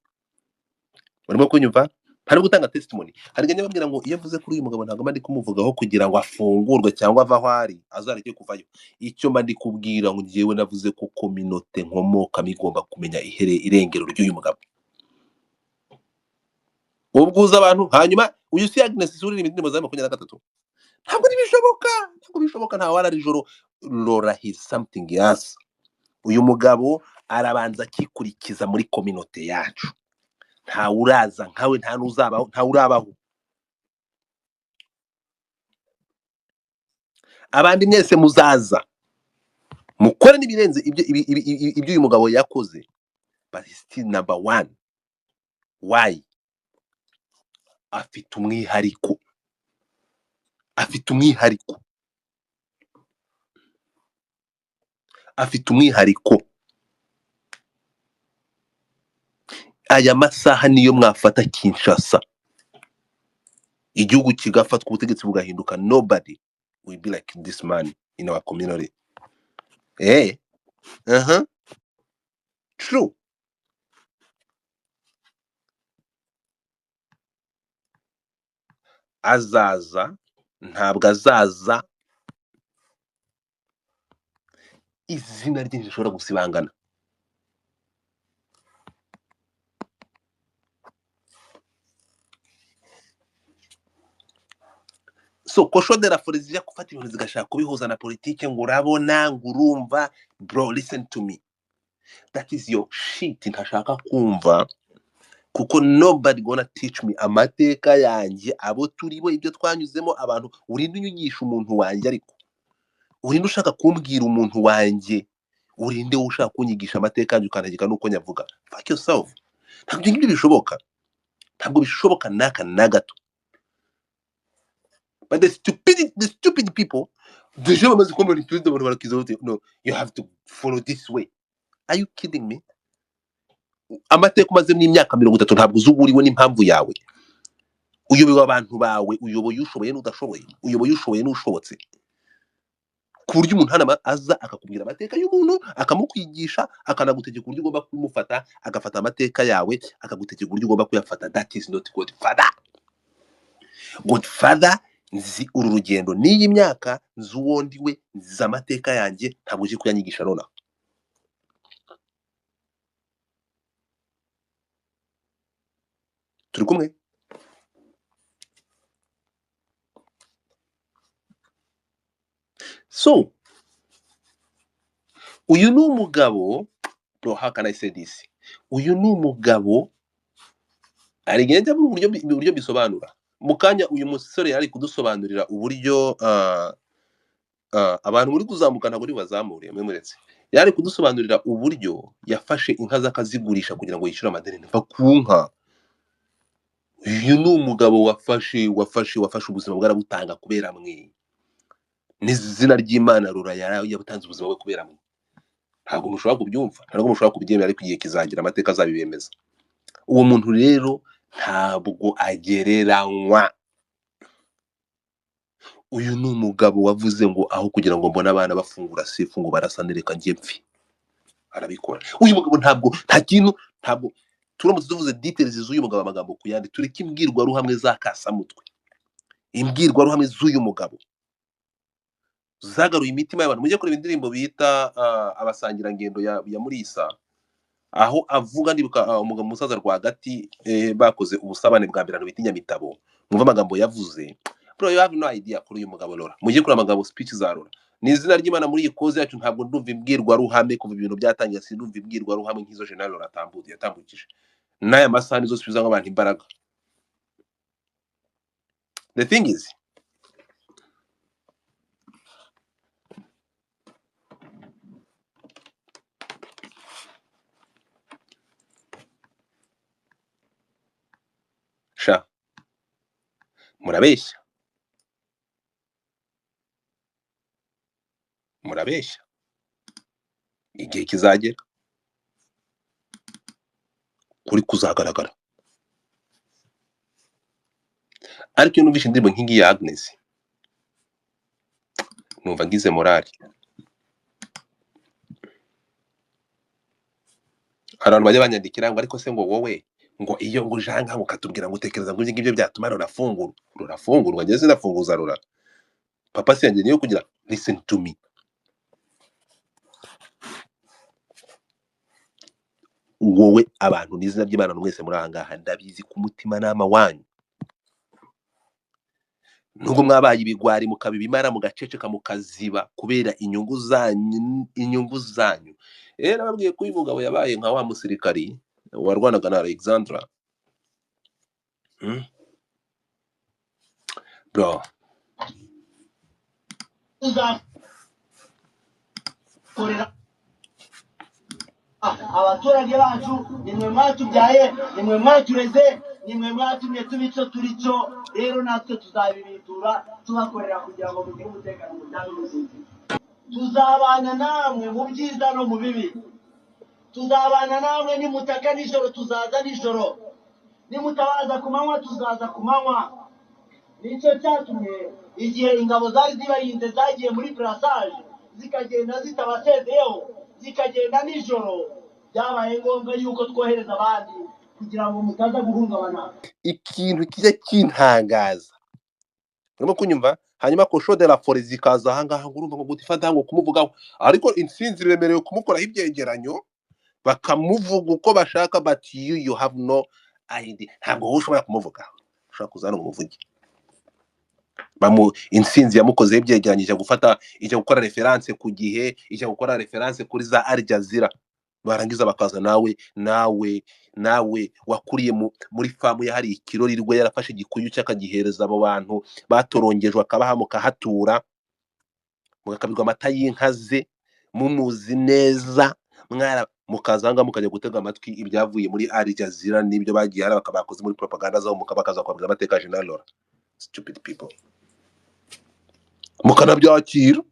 barimo kunyumva, hari gutanga testimony. Hari ganye babwira ngo iyo mvuze kuri uyu mugabo ntabwo mandi kumuvugaho kugira ngo afungurwe cyangwa ava aho ari azareke kuvayo. Icyo mandi kubwira ngo ngiyewe navuze ko communauté nkomoka migomba kumenya irengero ry'uyu mugabo. Ubwuza abantu hanyuma uyu si Agnes Suri n'imidimo za 23. Ntabwo bishoboka, nta wara rijoro. Lora his something else. Uyu mugabo arabanza akikurikiza muri communauté yacu. Nta uraza nkawe, nta nuzabaho, nta urabaho. Abandi mwese muzaza mukora nibirenze ibyo uyu mugabo yakoze, but he's still number 1. Why? Afite umwihariko. Aya masaha niyo mwafata Kinshasa, igihugu kigafatwa, ubutegetsi bugahinduka, nobody will be like this man in our community. True. Azaza ntabwo azaza izina rye rishobora gusibangana. So kosho de la forizia kufata ibintu zigashaka kubihuza na politike ngo urabona ngo urumva. Bro, listen to me, that is your shit ntashaka kumva, kuko nobody gonna teach me amateka yanjye, abo turibo, ibyo twanyuzemo. Abantu urinde unyugisha umuntu wanjye, ariko urinde ushaka kumbwira umuntu wanjye, urinde ushaka kunyigisha amateka yanjye ukanagika nuko nyavuga. Fuck yourself. Ntabwo ibyo bishoboka, ntabwo bishoboka naka na gato. But the stupid people, the job must come and the abantu no, you have to follow this way. Are you kidding me? Amateka umaze n'imyaka 30 ntabwo uzuburiwe n'impamvu yawe. Uyoboye abantu bawe, uyoboye ushoboye n'udashoboye, uyoboye ushoboye n'ushobotse. Ku buryo umuntu hano aza akakubwira amateka y'umuntu, akamukwigisha, akanagutegeka uburyo ugomba kumufata, agafata amateka yawe, akagutegeka uburyo ugomba kuyafata. That is not Godfather. Godfather nzi uru rugendo n'iyi myaka, nzi uwondiwe, nzi amateka yanjye, ntabwo uzi kuyanyigisha nona. Turi kumwe? So uyu ni umugabo, bro, how can I say this? Uyu ni umugabo arigenda mu buryo bisobanura. Mukanya uyu musore yari kudusobanurira uburyo abantu muri kuzamukana kuri bazamure mwemuretse. Yari kudusobanurira uburyo yafashe inka z'akazigurisha kugira ngo yishyure amadeni mva ku nka. uyu ni umugabo wafashe ubuzima bwarabutanga kubera mwe, n'izina ry'Imana Rora yabutanze ubuzima bwe kubera mwe. Ntabwo mushobora kubyumva, ntabwo mushobora kubyemera, ariko igihe kizagira amateka azabibemeza. Uwo muntu rero ntabwo agereranywa. Uyu ni umugabo wavuze ngo aho kugira ngo mbone abana bafungura sefu ngo barasanireka njye mpfi, arabikora. Uyu mugabo nta kintu, ntabwo turamutse tuvuze details z'uyu mugabo amagambo ku yandi, tureke imbwirwaruhamwe za kasamutwe, imbwirwaruhamwe z'uyu mugabo zagaruye imitima y'abantu. Mujye kureba indirimbo bita abasangirangendo ya Mulisa, aho avuga ndibuka umugabo musaza rwagati bakoze ubusabane bwa mbere bita Nyamitabo. Mwumva amagambo yavuze, bro, you have no idea kuri uyu mugabo Rora. Mujye kuri amagambo speech za Rora, ni izina ry'Imana muri iyi koze yacu. Ntabwo ndumva imbwirwaruhame kuva ibintu byatangiye, sindumva imbwirwaruhame nk'izo General Rora yatambukije n'aya masaha nizo subiza nk'abantu imbaraga. The thing is, sha murabeshya, igihe kizagera kuri kuzagaragara. Ariko iyo numvise indirimbo nk'ingi ya Agnes, numva ngize morali. Abantu bajya banyandikira ngo ariko se ngo wowe ngo iyo ngo ujanga ngo katubwira ngo utekereza ngo ngibyo byatuma rurafungurwa. Ngeze ndafunguza Rora, papa si yanjye niyo kugira listen to me. Wowe abantu n'izina ry'Imana mwese muri ahangaha, ndabizi ku mutima nama wanyu, nubwo mwabaye ibigwari mukabibimara mugaceceka mukaziba kubera inyungu zanyu. Nababwiye ko uyu mugabo yabaye nka wa musirikari warwanaga na Alexandra. Bro, abaturage bacu nimwe mwatubyaye, nimwe mwatureze, nimwe mwatumye tuba icyo turi cyo. Rero natwe tuzabibitura tubakorera kugira ngo mugire umutekano mujyane ubuzima. Tuzabana namwe mu byiza no mu bibi, tuzabana namwe nimutaka nijoro tuzaza nijoro, nimutabaza ku manywa tuzaza ku manywa. Nicyo cyatumye igihe ingabo zari zibarinze zagiye muri brassage zikagenda zitabasezeyeho, zikagenda nijoro, byabaye ngombwa yuko twohereza abandi kugira ngo mutaza guhungabana. ikintu kijya kintangaza, urimo kunyumva, hanyuma ko show de la forêt zikaza ahangaha ngo urumva ngo gutifata ngo kumuvugaho, ariko intsinzi bemerewe kumukoraho ibyegeranyo bakamuvuga uko bashaka, but you have no idea. Ntabwo wowe ushobora kumuvugaho, ushobora kuzana umuvugi. Intsinzi yamukozeho ibyegeranyo, ijya gukora reference ku gihe, ijya gukora reference kuri za Al Jazeera, barangiza bakaza nawe wakuriye muri famu ya hari Ikirorirwe, yarafashe igikuyu cy'akagihereza abo bantu batorongejwe, akabaha mukahatura, mugakabirwa amata y'inka ze, mumuzi neza, mukazanga mukajya gutega amatwi ibyavuye muri Al Jazeera n'ibyo bagiye hari bakabakoze muri propaganda zabo, mukabakaza kwabwira amateka General Rora. Stupid people. Mukanabyakira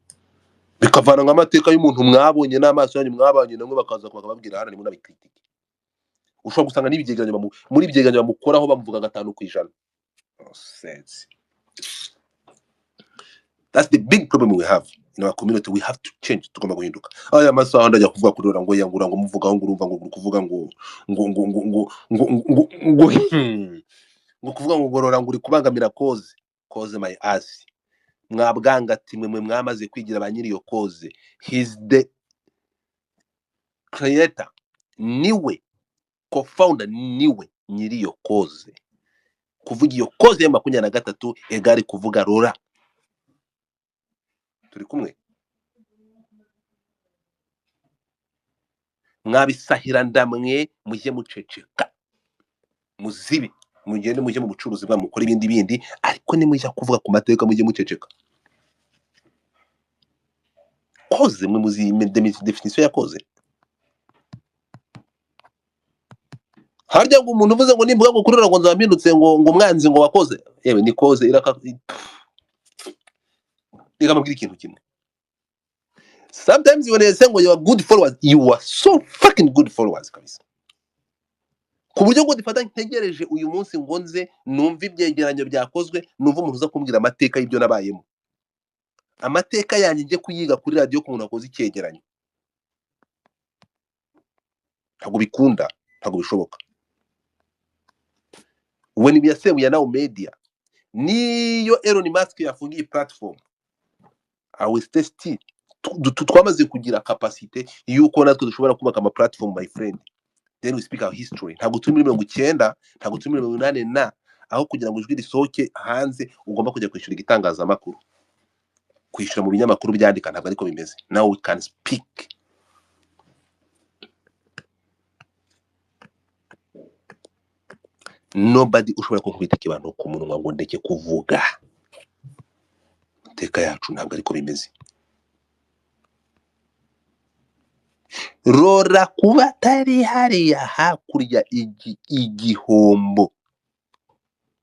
bikavana nk'amateka y'umuntu mwabonye n'amaso yanyu mwabanye namwe, bakaza bakababwira hano nimwe nabikritike. Ushobora gusanga n'ibyegeranyo muri ibyegeranyo bamukoraho bamuvuga 5%. Sense. That's the big problem we have in our community. We have to change. Tugomba guhinduka. Aya masaha ndajya kuvuga kuri Rora ngo yangura ngo muvugaho ngo urumva ngo kuvuga ngo kuvuga ngo Rora ngo uri kubangamira cause my ass. Mwabwanga ati mwe mwamaze kwigira ba nyiri yo cause. He's the creator, niwe co-founder, niwe nyiri yo cause. Kuvuga iyo cause ya 23 egari kuvuga Rora. Turi kumwe? Mwabisahira ndamwe mujye muceceka, muzibi, mugende mujye mu bucuruzi bwa mukora ibindi, ariko nimujya kuvuga ku mateka mujye muceceka. Cause mwe muzi definition ya cause. harya ngo umuntu uvuze ngo nimbuga ngo kurora ngo nzampindutse ngo umwanzi ngo wakoze yewe ni koze reka mubwira ikintu kimwe. Sometimes when they say you are good followers, you are so fucking good followers kabisa. Ku buryo ngo difata ntegereje uyu munsi ngo nze numva ibyegeranyo byakozwe, numva umuntu uza kumbwira amateka y'ibyo nabayemo. Amateka yanjye nje kuyiga kuri radio ku muntu akoze icyegeranyo. Ntabwo bikunda, ntabwo bishoboka. When we say we are now media, niyo Elon Musk yafungiye platform, I will stay still. Twamaze kugira capacity yuko natwe dushobora kubaka ama platform, my friend. Then we speak our history. Ntabwo turi muri 90, ntabwo turi muri 80 na aho kugira ngo ijwi risohoke hanze ugomba kujya kwishura igitangazamakuru, kwishura mu binyamakuru byandika. Ntabwo ariko bimeze. Now we can speak. Nobody ushobora kunkubita ikibantu ku munwa ngo ndeke kuvuga. Teka yacu ntabwo ariko bimeze. Rora kuba tari hariya hakurya igihombo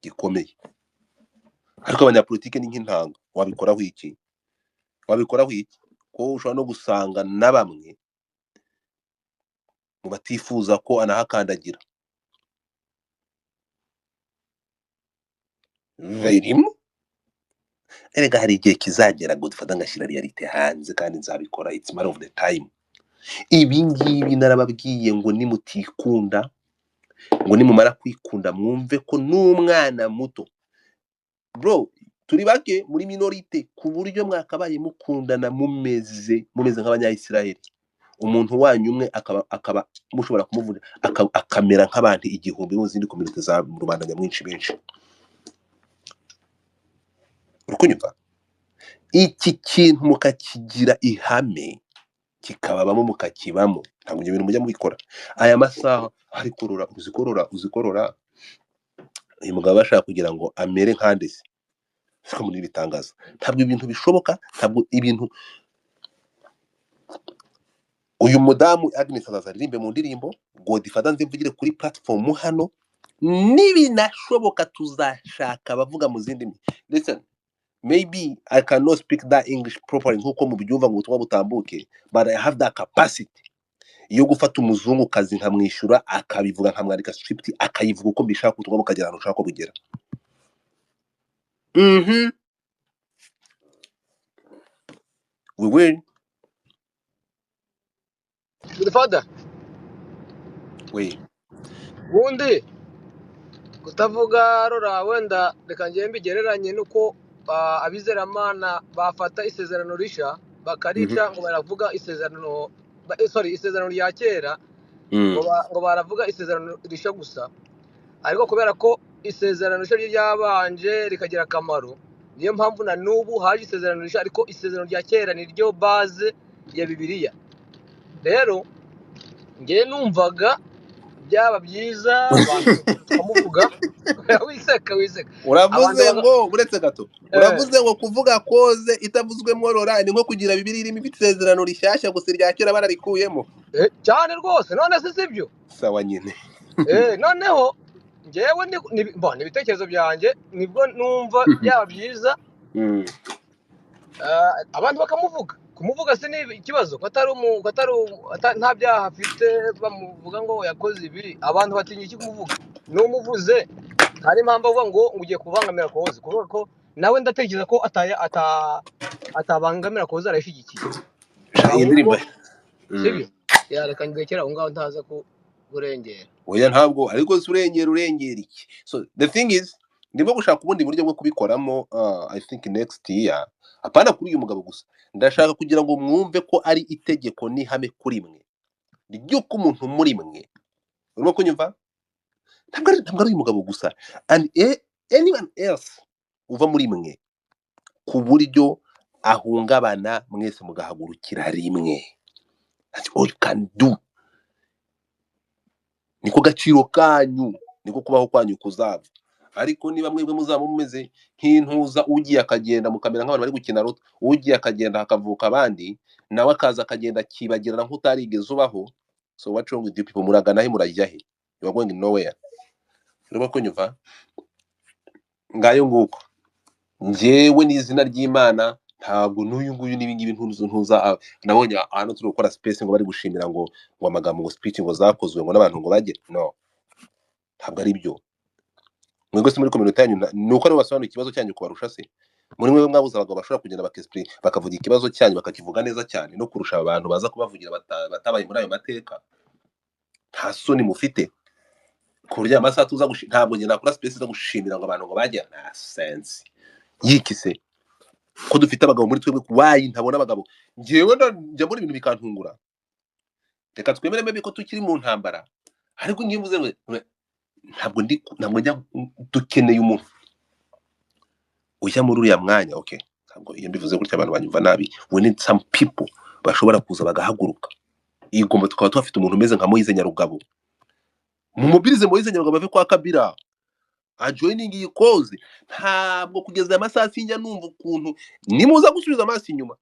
gikomeye. Ariko abanyapolitike ni nk'intanga. Wabikoraho iki? Ko ushobora no gusanga na bamwe mu batifuza ko anahakandagira verimo. Erega hari igihe kizagera ngo dufata ngashyira reality hanze kandi nzabikora. It's matter of the time. Ibi ngibi narababwiye ngo nimutikunda, ngo nimumara kwikunda mwumve ko n'umwana muto. Bro, turi bake muri minorite ku buryo mwakabaye mukundana mumeze nk'abanyayisiraheli. Umuntu wanyu umwe akaba mushobora kumuvuga akamera nk'abantu igihumbi mu zindi community za rubanda nyamwinshi benshi. Urukunyumva? Iki kintu mukakigira ihame, kikababamo mukakibamo. Ntabwo ibyo bintu mujya mubikora. Aya masaha ari kurora, uzikorora. Uyu mugabo ashaka kugira ngo amere nkandese. Siko muri bitangaza. Ntabwo ibintu bishoboka, ntabwo ibintu. Uyu mudamu Agnes azaririmbe mu ndirimbo Godfather nzimvugire kuri platform hano. Nibinashoboka tuzashaka bavuga mu zindi. Listen, maybe I cannot speak that English properly nkuko mubyumva ngo ubutumwa butambuke, but I have that capacity yo gufata umuzungu kazi nkamwishyura akabivuga nkamwandika script akayivuga uko mbishaka ubutumwa bukagera ahantu ushaka ko bugera. We will. Godfather, We. bundi kutavuga rora wenda reka ngiye mbigereranye nuko abizeramana bafata isezerano risha bakarica ngo baravuga isezerano isezerano rya kera ngo baravuga isezerano risha gusa, ariko kubera ko isezerano risha ryabanje rikagira akamaro, niyo mpamvu na nubu haje isezerano risha, ariko isezerano rya kera niryo base ya Bibiliya. Rero ngiye numvaga byaba byiza abantu tukamuvuga. wiseka Uravuze ngo uretse gato. Uravuze ngo kuvuga koze itavuzwe morora ni nko kugira Bibiliya irimo ibisezerano rishyashya gusa rya kera bararikuyemo. Cyane rwose, none se sibyo? Sawa nyine. Noneho ngewe ni ibitekerezo byanjye, nibwo numva byaba byiza abantu bakamuvuga. Kumuvuga se ni ikibazo, ko nta byaha afite bamuvuga ngo yakoze ibi. Abantu batinya iki kumuvuga? N'umuvuze hari impamvu avuga ngo ugiye kubangamira koze, kuvuga ko nawe ndatekereza ko atabangamira koze, arayishyigikiye. Sibyo? Reka ngekera aho ngaho ntaza kurengera. Oya ntabwo, ariko si urengera iki. So the thing is, ndimo gushaka ubundi buryo bwo kubikoramo. I think next year, apana kuri uyu mugabo gusa, ndashaka kugira ngo mwumve ko ari itegeko n'ihame kuri mwe ry'uko umuntu muri mwe, urimo kunyumva, ntabwo ari uyu mugabo gusa, and anyone else uva muri mwe ku buryo ahungabana mwese mugahagurukira rimwe. That's all you can do. Niko gaciro kanyu, niko kubaho kwanyu kuzava. Ariko niba mwebwe muzaba mumeze nk'intuza ugiye akagenda mukamera nk'abantu bari gukina roto, ugiye akagenda hakavuka abandi nawe akaza akagenda kibagirana nk'utarigeze ubaho. So what's wrong with you people? Muragana he, murajya he? you are going nowhere. Urimo kunyumva ngayo nguko njyewe n'izina ry'Imana ntabwo n'uyu nguyu n'ibingibi ntuza nabonye ahantu turi gukora space ngo bari gushimira ngo amagambo ngo speech ngo zakozwe ngo n'abantu ngo bajye no ntabwo ari byo mwebwe se muri community yanyu nuko ari basobanura ikibazo cyanyu kubarusha se muri mwe mwabuze abagabo bashobora kugenda bakexplain bakavuga ikibazo cyanyu bakakivuga neza cyane no kurusha abantu baza kubavugira batabaye muri ayo mateka nta soni mufite ku buryo amasaha tuza ntabwo njye nakora space zo gushimira ngo abantu ngo bajye na sense yikise ko dufite abagabo muri twebwe wayi ntabona abagabo ngewe njya muri ibintu bikantungura reka twemere mbe ko tukiri mu ntambara ariko ngiye mvuze ntabwo njya dukeneye umuntu ujya muri uriya mwanya okay ntabwo iyo mbivuze gutya abantu banyumva nabi we need some people bashobora kuza bagahaguruka igomba tukaba twafite umuntu umeze nka Moise Nyarugabo mu mobilize Moise Nyarugabo ave kwa Kabila ajoining iyi cause ntabwo kugeza amasaha sinjya numva ukuntu nimuza gusubiza amaso inyuma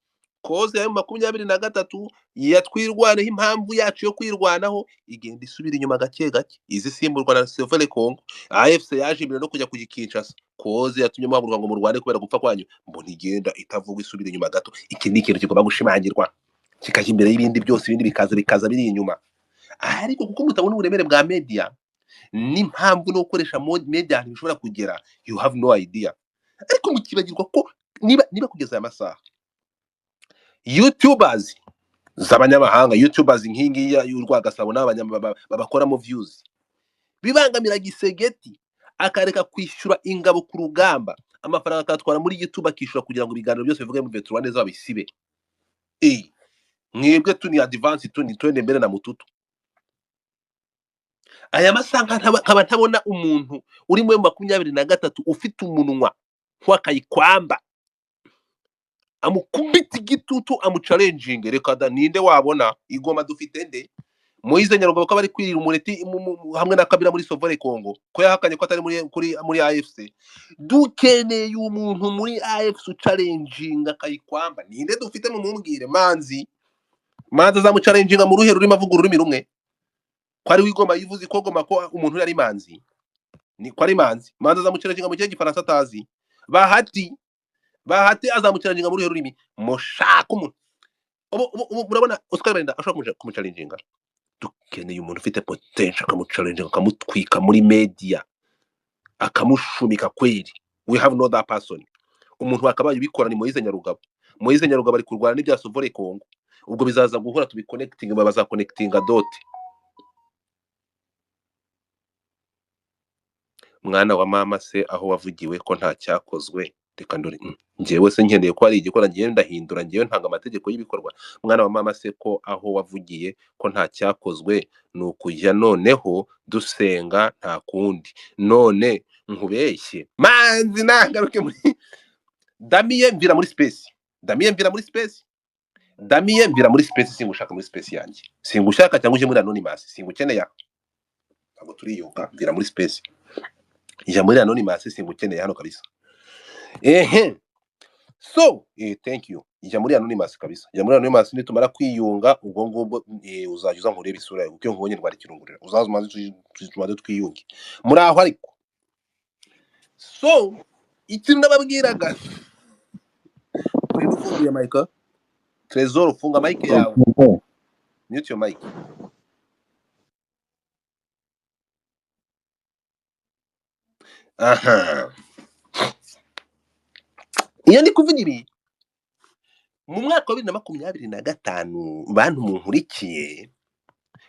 cause ya 23 yatwirwaneho impamvu yacu yo kwirwanaho igenda isubira inyuma gake gake izi simburwa na Severe Congo AFC yaje imbere no kujya kugikinshasa cause yatumye muhaguruka ngo mu Rwanda kubera gupfa kwanyu mbona igenda itavuga isubira inyuma gato iki ni ikintu kigomba gushimangirwa kikaje imbere y'ibindi byose ibindi bikaza biri inyuma ariko kuko mutabona uburemere bwa media n'impamvu no gukoresha media bishobora kugera you have no idea ariko mukibagirwa ko niba kugeza aya masaha YouTubers z'abanyamahanga YouTubers nkingi y'urwagasabo n'abanyabakoramo views bibangamira Gisegeti akareka kwishyura ingabo ku rugamba amafaranga akatwara muri YouTube akishura kugira ngo ibiganiro byose bivuge mu veterane neza babisibe mwebwe tuni advance tuni twende mbere na mututu aya masanga nkaba ntabona umuntu uri mu 23 ufite umunwa kwakayikwamba amukubita igitutu amuchallenging reka da ninde wabona igoma dufite nde Moise Nyarugabo ko bari kwirira umureti hamwe na Kabila muri Severe Congo ko yahakanye ko atari muri AFC dukeneye umuntu muri AFC challenging akayikwamba ninde dufite mu mumbwire manzi azamu challenging mu ruhe rurimo avuga ururimi rumwe kwari wigoma yivuze ko goma ko umuntu yari manzi ni kwari manzi azamu challenging mu gihe gifaransa atazi bahati azamu challenging mu ruhe rurimi mushaka umuntu murabona Oscar Benda ashobora kumuchallenging dukeneye umuntu ufite potential akamuchallenging akamutwika muri media akamushumika kweri we have no that person umuntu wakabaye ubikora ni Moise Nyarugabo ari kurwana n'ibya Severe Congo ubwo bizaza guhura tubiconnecting baza connecting dot mwana wa mama se aho wavugiwe ko nta cyakozwe reka ndore ngewe se nkeneye ko ari igikora ngiye ndahindura ngewe ntanga amategeko y'ibikorwa mwana wa mama se ko aho wavugiye ko nta cyakozwe nukujya noneho dusenga nta kundi none nkubeshye manzi nagaruke muri Damien mvira muri space singushaka muri space yanjye singushaka cyangwa uje muri anonymous singukeneye ntabwo turiyuka mvira muri space ija muri anonymous singukeneye hano kabisa so thank you ija muri anonymous kabisa ija muri anonymous nitumara kwiyunga ubwo ngubwo uzajya uza nkureba isura yawe kuko nkubonye ndwara kirungurira uzazumaze tumaze twiyunge muri aho ariko so ikintu nababwiraga ufunguye mic Trezor ufunga mic yawe mute your mic iyo ndi kuvuga ibi mu mwaka wa 2025 bantu munkurikiye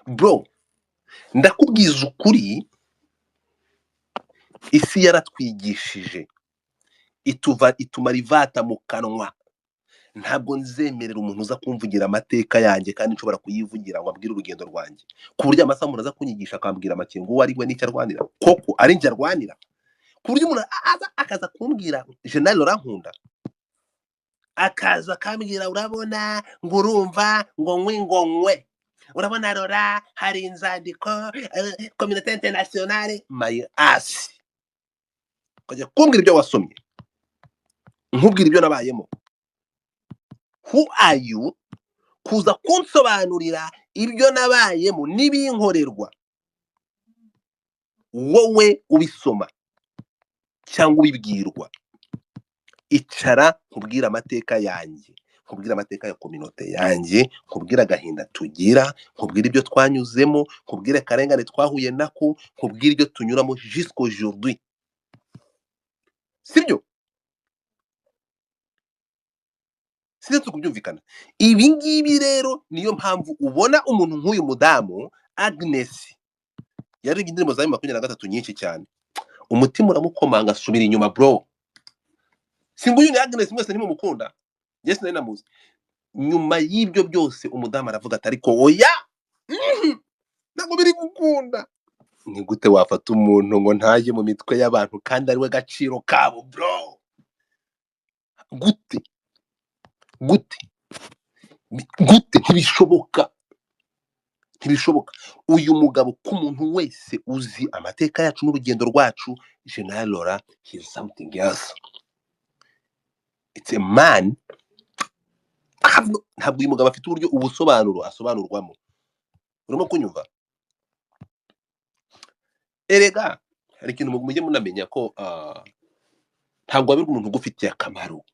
bro ndakubwiza ukuri isi yaratwigishije ituma rivata mu kanwa ntabwo nzemerera umuntu uza kumvugira amateka yanjye kandi nshobora kuyivugira ngo abwire urugendo rwanjye ku buryo amasaha umuntu aza kunyigisha akambwira amakengo uwo ari we n'icyo arwanira koko ari njye arwanira ku buryo umuntu akaza kumbwira General Rankunda akaza akambwira urabona ngo urumva ngo nkwe urabona rora hari inzandiko communauté internationale my ass kujya kumbwira ibyo wasomye nkubwira ibyo nabayemo who are you kuza kunsobanurira ibyo nabayemo n'ibinkorerwa wowe ubisoma cyangwa ubibwirwa, icara nkubwire amateka yanjye, nkubwire amateka ya kominote yanjye, nkubwire agahinda tugira, nkubwire ibyo twanyuzemo, nkubwire akarengane twahuye nako, nkubwire ibyo tunyuramo jusqu'aujourd'hui. Sibyo? Sinzi kubyumvikana. Ibi ngibi rero niyo mpamvu ubona umuntu nk'uyu mudamu Agnes yari indirimbo za 23 nyinshi cyane, umutima uramukomanga asubira inyuma bro. Singuyu ni Agnes mwese ntimumukunda. Yes nari namuzi. Nyuma y'ibyo byose umudamu aravuga ati ariko oya ntabwo biri gukunda. Ni gute wafata umuntu ngo ntaje mu mitwe y'abantu kandi ari we gaciro kabo bro? Gute ntibishoboka. Uyu mugabo ku muntu wese uzi amateka yacu n'urugendo rwacu, General Laurent, he is something else. It's a man. Ntabwo uyu mugabo afite uburyo ubusobanuro asobanurwamo. Urimo kunyumva? Erega hari ikintu mujye munamenya ko ntabwo ari umuntu ugufitiye akamaro.